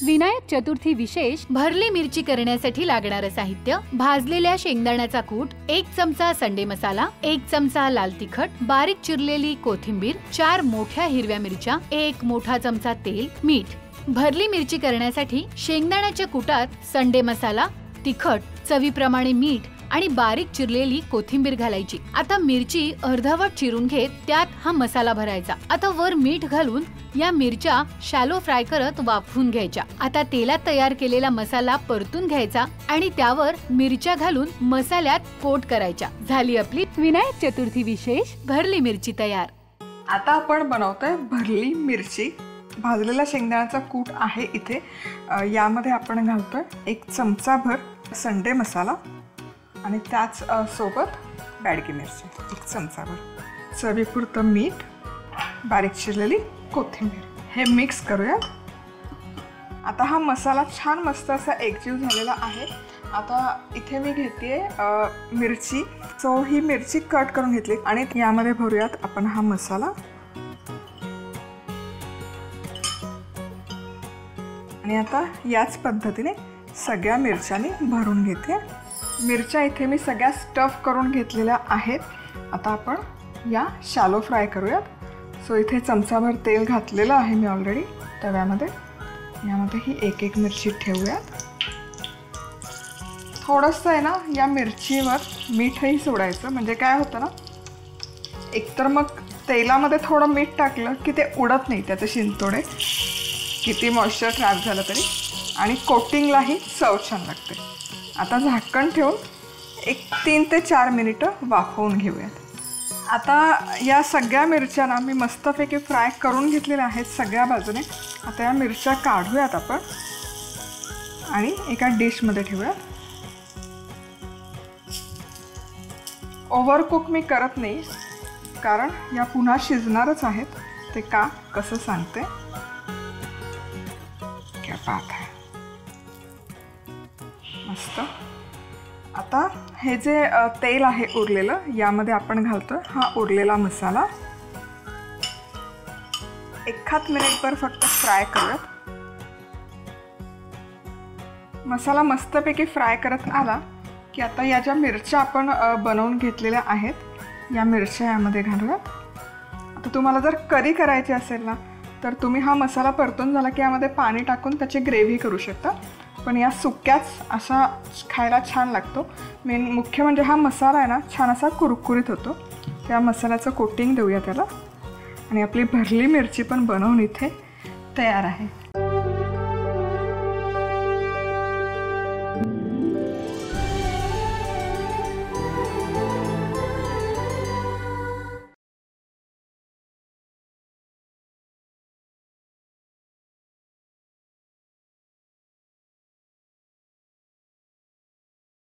विनायक चतुर्थी विशेष भरली मिरची करण्यासाठी लागणारे साहित्य: भाजलेल्या शेंगदाण्याचा कूट, 1 चमचा संडे मसाला, 1 चमचा लाल तिखट, बारीक चिरलेली कोथिंबीर, 4 मोठ्या हिरव्या मिरच्या, 1 मोठा चमचा तेल, मीठ। भरली मिरची करण्यासाठी शेंगदाण्याच्या कुटात संडे मसाला, तिखट, चवीप्रमाणे मीठ आणि बारीक चिरलेली कोथिंबीर घालायची। आता मिरची अर्धवट चिरून घेत त्यात हा मसाला भरायचा। आता वर मीठ घालून या मिरच्या शॅलो फ्राय करत वाफवून घ्यायच्या। आता तेलात तयार केलेला मसाला परतून घ्यायचा आणि त्यावर मिरच्या घालून मसाल्यात कोट करायच्या। झाली आपली विनायक चतुर्थी विशेष भरली मिरची तयार। आता आपण बनवतोय भरली मिरची। भाजलेला शेंगदाण्याचा कूट आहे इथे, यामध्ये आपण घालतोय 1 चमचा भर संडे मसाला आणि त्याच सोबत बॅडगी मिरची 1 चमचा भर, चवीपुरतं मीठ, बारीक चिरलेली कोथिंबीर। हे मिक्स करूया। आता हा मसाला छान मस्त असा एकजीव झालेला आहे। आता इथे मी घेते मिरची, सो ही मिरची कट करून घेतली आणि यामध्ये भरूयात आपण हा मसाला। आणि आता याच पद्धतीने सगळ्या मिरच्यांनी भरून घेते। मिरच्या इथे मी सगळ्या स्टफ करून घेतलेल्या आहेत। आता आपण या शॅलो फ्राय करूयात। सो इथे चमचाभर तेल घातलेलं आहे मी ऑलरेडी तव्यामध्ये। यामध्ये ही एक मिरची ठेवूयात। थोडंसं आहे ना या मिरचीवर मीठही सोडायचं, म्हणजे काय होतं ना, एकतर मग तेलामध्ये थोडं मीठ टाकलं की ते उडत नाही त्याचे शिंतोडे, किती मॉइश्चर ट्रॅप झालं तरी, आणि कोटिंगलाही चव छान लागते। आता झाकण ठेवून 3 ते 4 मिनिटं वाफवून घेऊयात। आता या सगळ्या मिरच्यांना मी मस्तपैकी फ्राय करून घेतलेल्या आहेत सगळ्या बाजूने। आता या मिरच्या काढूयात आपण आणि एका डिशमध्ये ठेवूयात। ओव्हरकुक मी करत नाही, कारण या पुन्हा शिजणारच आहेत। ते का कसं सांगते। क्या बात है, मस्त। आता हे जे तेल आहे उरलेलं, यामध्ये आपण घालतोय हा उरलेला मसाला। 1 मिनिटभर फक्त फ्राय करूयात। मसाला मस्तपैकी फ्राय करत आला की आता या ज्या मिरच्या आपण बनवून घेतलेल्या आहेत, या मिरच्या यामध्ये घालूयात। आता तुम्हाला जर करी करायची असेल ना, तर तुम्ही हा मसाला परतून झाला की यामध्ये पाणी टाकून त्याची ग्रेव्ही करू शकता, पण या सुक्याच असा खायला छान लागतो। मुख्य म्हणजे हा मसाला आहे ना छान असा कुरकुरीत होतो। त्या मसाल्याचं कोटिंग देऊया त्याला, आणि आपली भरली मिरची पण बनवून इथे तयार आहे।